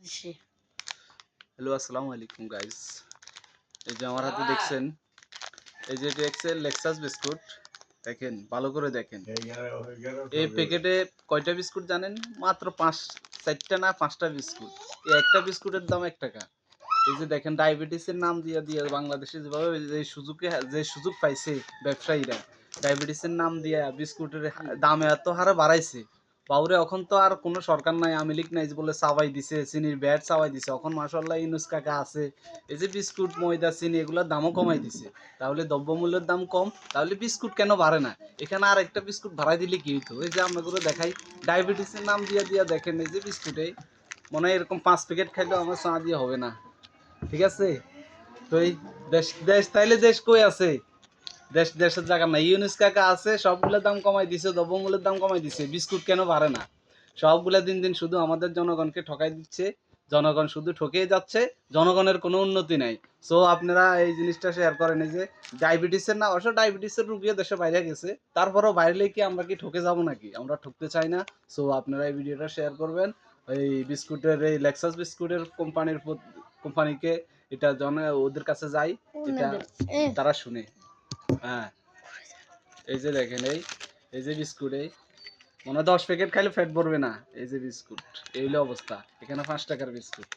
দিছি। হ্যালো আসসালামু আলাইকুম গাইস। এই যে আমার হাতে দেখছেন, এই যে দেখছেন লেক্সাস বিস্কুট। দেখেন, ভালো করে দেখেন। এই প্যাকেটে কয়টা বিস্কুট জানেন? মাত্র 4টা না 5টা বিস্কুট। এই একটা বিস্কুটের দাম 1 টাকা। এই যে দেখেন, ডায়াবেটিসের নাম দিয়ে দিয়ে বাংলাদেশে যেভাবে যে সুযোগ পাইছে ব্যবসায়ীরা, ডায়াবেটিসের নাম দিয়া বিস্কুটের দাম এত হারে বাড়াইছে। বাউরে এখন তো আর কোনো সরকার নাই, আওয়ামী লীগ নাই যে বলে চাওয়াই দিছে, চিনির ভ্যাট চাওয়াই দিছে। এখন মাশাআল্লাহ ইউনূস কাকা আছে, এই যে বিস্কুট, ময়দা, চিনি এগুলোর দামও কমাই দিছে। তাহলে দ্রব্যমূল্যের দাম কম, তাহলে বিস্কুট কেন বাড়ে না? এখানে আর একটা বিস্কুট বাড়াই দিলে কি হইতো? এই যে আপনাগুলো দেখাই, ডায়াবেটিসের নাম দিয়া দিয়া দেখেন, এই যে বিস্কুটে মনে হয় এরকম 5 প্যাকেট খাইলেও আমার চা দিয়ে হবে না। ঠিক আছে? তো এই দেশ দেশ তাইলে দেশ কই আছে? দেশের জায়গা নাই। ইউনূস কাকা আছে, সবগুলোর দাম কমাই দিছে, দ্রব্যমূল্যের দাম কমাই দিছে। বিস্কুট কেন বাড়ে না? সবগুলা দিন দিন শুধু আমাদের জনগণকে ঠকাই দিচ্ছে। জনগণ শুধু ঠকেই যাচ্ছে। জনগণের কোনো উন্নতি নাই। সো আপনারা এই জিনিসটা শেয়ার করেন, এই যে ডায়াবেটিসের না, অবশ্য ডায়াবেটিসের রোগীও দেশে বাইরে গেছে। তারপরেও বাইরে কি আমরা কি ঠকে যাব নাকি? আমরা ঠকতে চাই না। সো আপনারা এই ভিডিওটা শেয়ার করবেন। এই বিস্কুটের, এই লেক্সাস বিস্কুটের কোম্পানিকে এটা ওদের কাছে যাই, এটা তারা শুনে। হ্যাঁ, এই যে দেখেন, এই যে বিস্কুট, এই মনে হয় 10 প্যাকেট খাইলে পেট ভরবে না। এই যে বিস্কুট, এই হলো অবস্থা। এখানে 5 টাকার বিস্কুট।